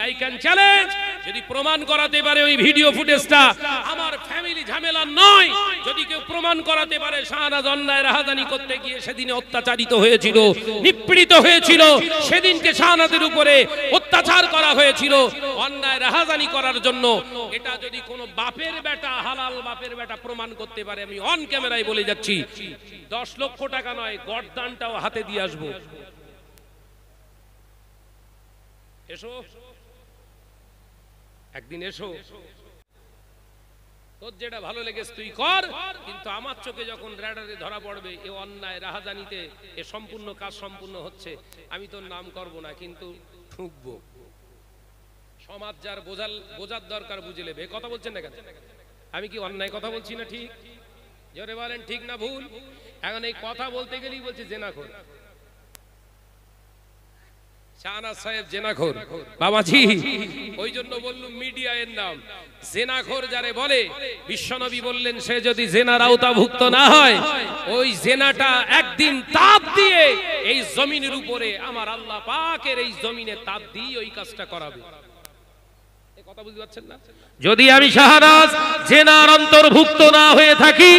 I can challenge, যদি প্রমাণ করাতে পারে ওই ভিডিও ফুটেজটা আমার ফ্যামিলি ঝামেলা নয়, যদি কেউ প্রমাণ করাতে পারে শাহনাজ অন্যায় রাহাজানি করতে গিয়ে সেদিনে অত্যাচারিত হয়েছিল, নিপীড়িত হয়েছিল, সেদিনকে শাহনাজের উপরে অত্যাচার করা হয়েছিল অন্যায় রাহাজানি করার জন্য, এটা যদি কোনো বাপের বেটা, হালাল বাপের বেটা প্রমাণ করতে পারে, আমি অন ক্যামেরায় বলে যাচ্ছি 10 লক্ষ টাকা নয়, গর্দানটাও হাতে দিয়ে আসবো। এসো একদিন, এসো, তোর যেটা ভালো লেগেছে তুই কর, কিন্তু আমার চোখে যখন রেডারে ধরা পড়বে এ অন্যায় রাহাজানিতে এ সম্পূর্ণ কাজ সম্পূর্ণ হচ্ছে, আমি তোর নাম করব না, কিন্তু ঠুকবো। সমাজ যার বোঝার দরকার বুঝে নেবে। কথা বলছেন না কেন? আমি কি অন্যায় কথা বলছি না? ঠিক জোরে বলেন, ঠিক না ভুল? এখন এই কথা বলতে গেলেই বলছি জেনাখোর। শাহনাজ সাহেব জেনাখোর বাবাজি, ওই জন্য বললুম মিডিয়া এর নাম জেনাখোর যারে বলে, বিশ্বনবী বললেন সে যদি জেনার আওতাভুক্ত না হয়, ওই জেনাটা একদিন তাপ দিয়ে এই জমিনের উপরে আমার আল্লাহ পাকের এই জমিনে তাপ দিয়ে ওই কাজটা করাবে। কথা বুঝতে পারছেন না? যদি আমি শাহনাজ জেনার অন্তর্ভুক্ত না হয়ে থাকি,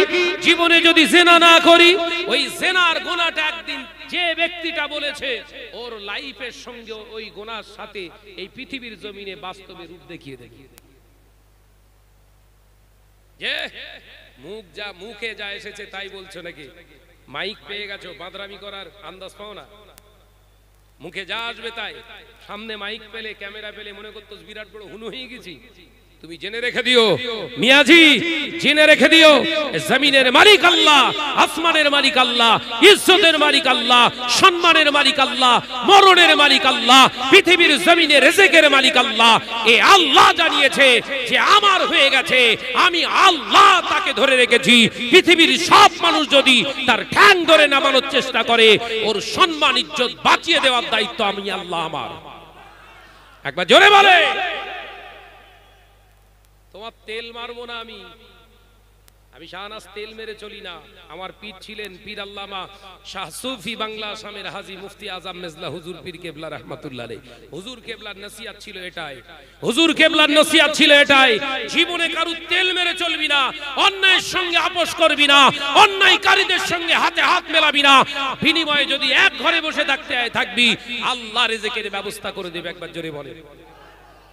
জীবনে যদি জেনা না করি, ওই জেনার গুনাহটা একদিন যে ব্যক্তিটা বলেছে ওর লাইফের সঙ্গে ওই গুনার সাথে এই পৃথিবীর জমিনে বাস্তবে রূপ দেখিয়ে দেখিয়ে যে মুখে যা এসেছে তাই বলছো নাকি? মাইক পেয়ে গেছো, বাদরামি করার আন্দাজ পাও না? মুখে যা আসবে তাই, সামনে মাইক পেলে, ক্যামেরা পেলে মনে করতো বিরাট বড় হুনু হয়ে গেছি। তুমি জেনে রেখে দিও মিয়াজি, জেনে রেখে দিও জমিনের মালিক আল্লাহ, আসমানের মালিক আল্লাহ, ইজ্জতের মালিক আল্লাহ, সম্মানের মালিক আল্লাহ, মরণের মালিক আল্লাহ, পৃথিবীর জমিনে রিজিকের মালিক আল্লাহ। এই আল্লাহ জানিয়েছে যে আমার হয়ে গেছে, আমি আল্লাহ তাকে ধরে রেখেছি। পৃথিবীর সব মানুষ যদি তার ঠ্যাং ধরে নামানোর চেষ্টা করে, ওর সম্মান ইজ্জত বাঁচিয়ে দেওয়ার দায়িত্ব আমি আল্লাহ আমার। একবার জোরে বলে, তোমার তেল মারবো না আমি। শাহনাজ তেল মেরে চলি না। আমার পীর ছিলেন পীর আল্লামা শাহ সুফি বাংলা আসামের হাজী মুফতি আজম মেজলা হুজুর পীর কেবলা রাহমাতুল্লাহ আলাইহি। হুজুর কেবলার নসিহত ছিল এটাই, হুজুর কেবলার নসিহত ছিল এটাই, জীবনে কারু তেল মেরে চলবি না, অন্যায়ের সঙ্গে আপোষ করবি না, অন্যায়কারীদের সঙ্গে হাতে হাত মেলাবি না। বিনিময়ে যদি এক ঘরে বসে থাকবি, আল্লাহ রিজিকের ব্যবস্থা করে দেবে। একবার জোরে বলেন,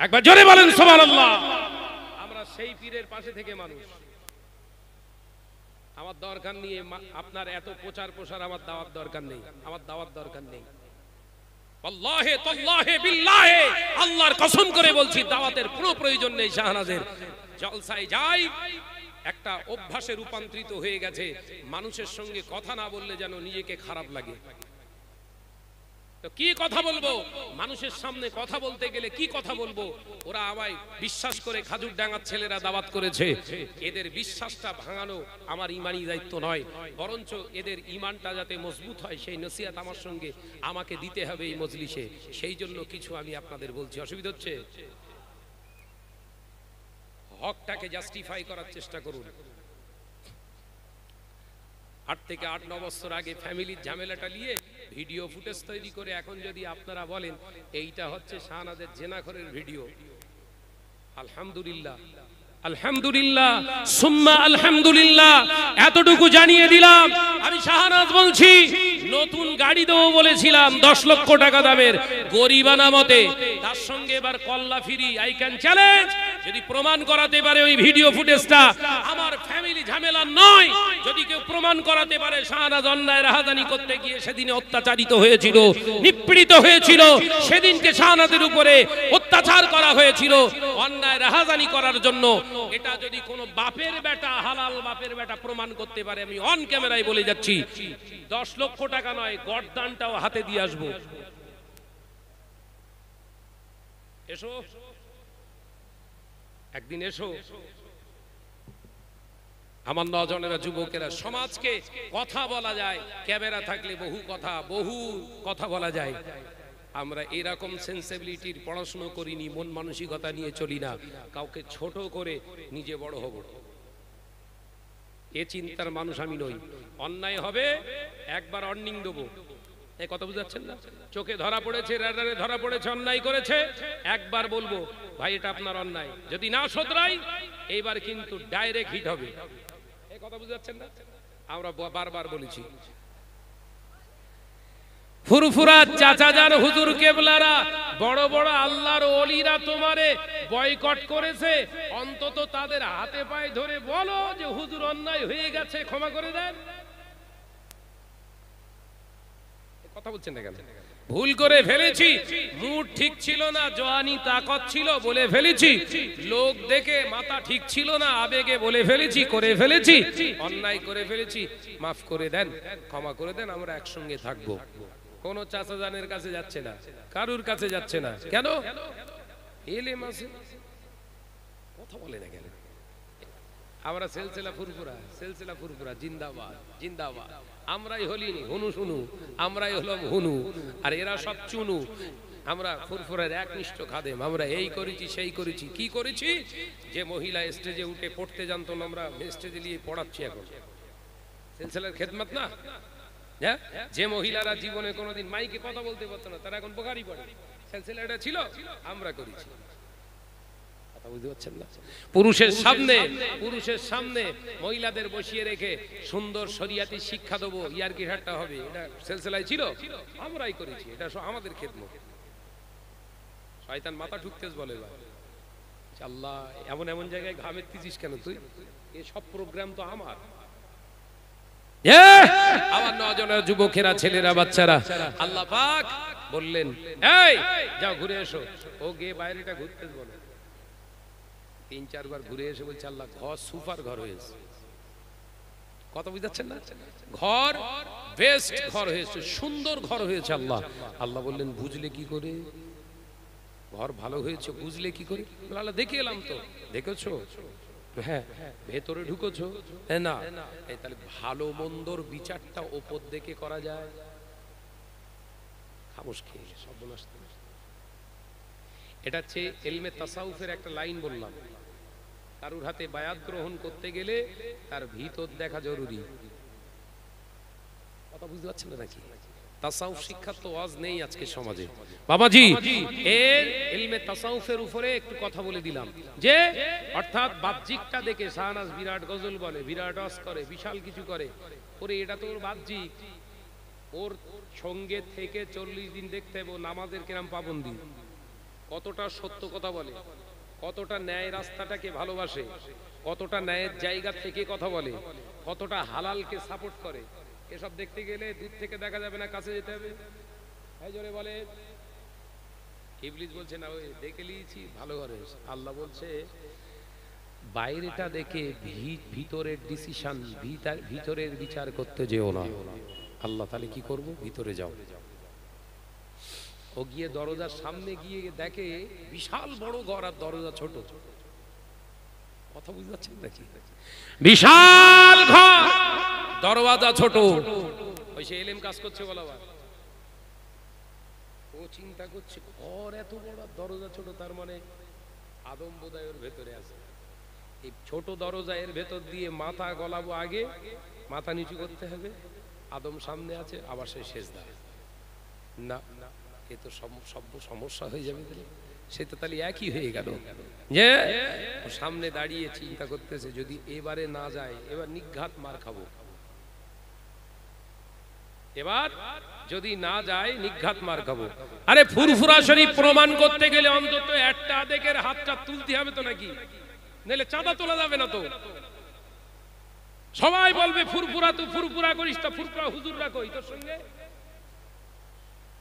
একবার জোরে বলেন সুবহানাল্লাহ। সেই পীরের পাশে থেকে মানুষ, আমার দরকার নিয়ে আপনার এত প্রচার প্রসার, আমার দাওয়াত দরকার নেই, আমার দাওয়াত দরকার নেই। আল্লাহে তাল্লাহে বিল্লাহে আল্লাহর কসম করে বলছি, দাওয়াতের কোনো প্রয়োজন নেই। শাহনাজের জলসায় যাই, একটা অভ্যাসে রূপান্তরিত হয়ে গেছে, মানুষের সঙ্গে কথা না বললে যেন নিজেকে খারাপ লাগে। তো কি কথা বলবো? মানুষের সামনে কথা বলতে গেলে কি কথা বলবো? ওরা আমায় বিশ্বাস করে খাজুর ডাঙ্গার ছেলেরা দাওয়াত করেছে, এদের বিশ্বাসটা ভাঙানো আমার ইমানি দায়িত্ব নয়, বরঞ্চ এদের ইমানটা যাতে মজবুত হয় সেই নসিহত আমার সঙ্গে আমাকে দিতে হবে এই মজলিসে। সেই জন্য কিছু আমি আপনাদের বলছি। অসুবিধা হচ্ছে? হকটাকে জাস্টিফাই করার চেষ্টা করুন। 8 থেকে 8-9 বছর আগে ফ্যামিলির ঝামেলাটা নিয়ে ভিডিও ফুটেজ তৈরি করে এখন যদি আপনারা বলেন এইটা হচ্ছে শাহনাজের জেনাখোরের ভিডিও, আলহামদুলিল্লাহ, আলহামদুলিল্লাহ সুম্মা আলহামদুলিল্লাহ, এতটুকু জানিয়ে দিলাম। আমি শাহনাজ বলছি, নতুন গাড়ি দেবো বলেছিলাম 10 লক্ষ টাকা দামের, গরিবানা মতে, তার সঙ্গে এবার কল্লা ফ্রি আই ক্যান চ্যালেঞ্জ, যদি প্রমাণ করাতে পারে ওই ভিডিও ফুটেজটা আমার ফ্যামিলি ঝামেলা নয়, যদি কেউ প্রমাণ করাতে পারে শাহনাজ অন্যায় রাহাজানি করতে গিয়ে সেদিনে অত্যাচারিত হয়েছিল, নিপীড়িত হয়েছিল, সেদিনকে শাহনাজের উপরে অত্যাচার করা হয়েছিল অন্যায় রাহাজানি করার জন্য, এটা যদি কোনো বাপের বেটা, হালাল বাপের বেটা প্রমাণ করতে পারে, আমি অন ক্যামেরায় বলে যাচ্ছি 10 লক্ষ টাকা নয়, গর্দানটাও হাতে দিয়ে আসবো। এসো একদিন, এসো আমার নজনেরা, যুবকেরা। সমাজকে কথা বলা যায়, ক্যামেরা থাকলে বহু কথা বলা যায়। আমরা এরকম সেন্সিবিলিটির পড়াশোনা করিনি, মন মানসিকতা নিয়ে চলি না, কাউকে ছোট করে নিজে বড় হব, এ চিন্তার মানুষ আমি নই। অন্যায় হবে একবার অর্নিং দেবো, এই কথা বুঝাচ্ছেন না? চোখে ধরা পড়েছে, রাডারে ধরা পড়েছে, অন্যায় করেছে, একবার বলবো ভাই এটা আপনার অন্যায়, যদি না শোধরাই এইবার কিন্তু ডাইরেক্ট হিট হবে। এই কথা বুঝাচ্ছেন না? আমরা বারবার বলেছি, ফুরফুরা চাচা যান হুজুর কেবলারা, বড় বড় আল্লাহর ওলিরা তোমারে বয়কট করেছে, অন্তত তাদের হাতে পায়ে ধরে বলো যে হুজুর অন্যায় হয়ে গেছে, ক্ষমা করে দেন। কথা বলছেন না কেন? ভুল করে ফেলেছি, মুড ঠিক ছিল না, জওয়ানি তাকত ছিল বলে ফেলেছি, লোক দেখে মাথা ঠিক ছিল না, আবেগে বলে ফেলেছি, করে ফেলেছি, অন্যায় করে ফেলেছি, মাফ করে দেন, ক্ষমা করে দেন, আমরা একসঙ্গে থাকবো। কোন চাচা জানের কাছে যাচ্ছে না, কারুর কাছে যাচ্ছে না। কেন? এলেম আছে, কথা বলে না কেন? আমরা সিলসিলা ফুরফুরা জিন্দাবাদ জিন্দাবাদ, আমরাই হলিনি হুনু শুনু, আমরাই হলাম হুনু, আর এরা সব চুনু। আমরা ফুরফুরার একনিষ্ঠ খাদেম, আমরা এই করেছি সেই করেছি। কি করেছি? যে মহিলা স্টেজে উঠে পড়তে জানতো না, আমরা স্টেজে নিয়ে পড়াচ্ছি এখন। সিলসিলার খেদমত না? যে মহিলারা জীবনে কোনোদিন মাইকে কথা বলতে পারতো না, তারা এখন বুখারী পড়ে। সিলসিলাটা ছিল, আমরা করেছি। পুরুষের সামনে মহিলাদের বসিয়ে রেখে সুন্দর শরিয়াতি শিক্ষা দেবো, ইয়ারকি ঠাট্টা হবে, এটা সিলসিলায় ছিল, আমরাই করেছি। এটা আমাদের খেদমত। শয়তান মাথা ঠুকতেস বলে, আল্লাহ এমন এমন জায়গায় ঘাম এত্তিছিস কেন তুই? এই সব প্রোগ্রাম তো আমার। আমার নজনের যুবকেরা, ছেলেরা, বাচ্চারা, আল্লাহ পাক বললেন এই যাও ঘুরে এসো। ও গিয়ে বাইরেটা ঘুরতে বলে, 3-4 বার ঘুরে এসে বলছে আল্লাহ ঘর সুপার ঘর হয়েছে। কথা বুঝাচ্ছেন না? ঘর বেস্ট ঘর হয়েছে, সুন্দর ঘর হয়েছে। আল্লাহ আল্লাহ বললেন বুঝলে কি করে ঘর ভালো হয়েছে? বুঝলে কি করে? আল্লাহ দেখে এলাম তো। দেখেছো? হ্যাঁ। ভেতরে ঢুকেছো? না। তাহলে ভালো মন্দর বিচারটা ওপর দেখে করা যায়? খামোশ খেয়ে সর্বনাশ। এটা হচ্ছে ইলমে তাসাউফের একটা লাইন বললাম। কারুর হাতে বায়াত গ্রহণ করতে গেলে তার ভিতর দেখা জরুরি। কথা বুঝতে পারছেন না নাকি? তাসাউফ শিক্ষা তো আজ নেই আজকে সমাজে। বাবাজি এর ইলমে তাসাউফের উপরে একটু কথা বলে দিলাম, যে অর্থাৎ বাহ্যিকটা দেখে শাহনাজ বিরাট গজল বলে, বিরাট ওয়াজ করে, বিশাল কিছু করে, ওরে এটা তো ওর বাহ্যিক। ওর সঙ্গে থেকে 40 দিন দেখতে হবে নামাজের কিরাম পাবন্দি, কতটা সত্য কথা বলে, কতটা ন্যায় রাস্তাটাকে ভালোবাসে, কতটা ন্যায়ের জায়গা থেকে কথা বলে, কতটা হালালকে সাপোর্ট করে। এসব দেখতে গেলে দূর থেকে দেখা যাবে না, কাছে যেতে হবে। এই জোরে বলে ইবলিস বলছে না ওই দেখে নিয়েছি ভালো করে। আল্লাহ বলছে বাইরেটা দেখে ভিতরের ডিসিশন, ভিতরের বিচার করতে যেও না। আল্লাহ তাহলে কি করব? ভিতরে যাও। ও গিয়ে দরজার সামনে গিয়ে দেখে বিশাল বড় ঘর আর দরজা ছোট। কথা বুঝতে পারছেন নাকি? বিশাল ঘর, দরওয়াজা ছোট। ওই সে এলেম কাজ করছে বলা, ও চিন্তা করছে ঘর এত বড় দরজা ছোট, তার মানে আদম বোধহয় ওর ভেতরে আছে। এই ছোট দরজা এর ভেতর দিয়ে মাথা গলাবো, আগে মাথা নিচু করতে হবে, আদম সামনে আছে, আবার সে সেজদা। না এ তো সব সমস্যা হয়ে যাবে। সে তো তাহলে একই হয়ে গেল যে সামনে দাঁড়িয়ে চিন্তা করতেছে যদি এবারে না যায়, এবার নিঘাত মার খাবো। এবার যদি না যায় নিঘাত মার খাবো। আরে ফুরফুরা শরীফ প্রমাণ করতে গেলে অন্তত একটা আদেকের হাতটা তুলতে হবে তো নাকি? নাহলে চাঁদা তোলা যাবে না তো। সবাই বলবে ফুরফুরা, তুই ফুরফুরা করিস, তা ফুরফুরা হুজুররা কই তোর সঙ্গে?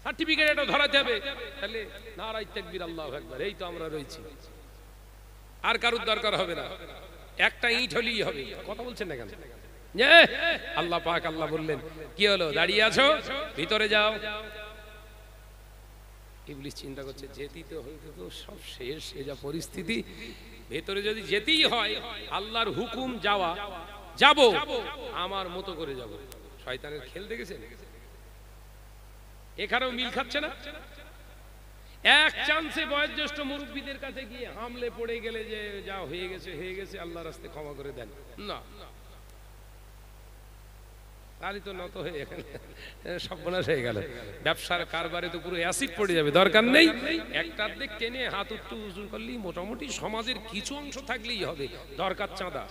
সার্টিফিকেট এটা ধরাতে হবে। তাহলে নারায়ে তাকবীর, আল্লাহু আকবার, এই তো আমরা রয়েছি, আর কারুর দরকার হবে না, একটা ইট হলেই হবে। কথা বলছেন না কেন? আল্লাহ পাক আল্লাহ বললেন কি হলো, দাঁড়িয়ে আছো, ভিতরে যাও। ইবলিস চিন্তা করছে যেতেই তো হইতে তো সব শেষ, এ যা পরিস্থিতি, ভেতরে যদি যেতেই হয় আল্লাহর হুকুম যাওয়া, যাব, আমার মতো করে যাব। শয়তানের খেল দেখেছেন? এখানেও মিল খাচ্ছে না। এক চান্সে বয়োজ্যেষ্ঠ মুরব্বীদের কাছে গিয়ে হামলে পড়ে গেলে যে যা হয়ে গেছে হয়ে গেছে, আল্লাহর রাস্তায় ক্ষমা করে দেন না। তারই তো নত হয়ে এখানে সর্বনাশ হয়ে গেল। ব্যবসার কারবারে তো পুরো অ্যাসিড পড়ে যাবে, দরকার নেই। একটার দিক টেনে হাত উঁচু করলেই মোটামুটি সমাজের কিছু অংশ থাকলেই হবে, দরকার চাঁদা।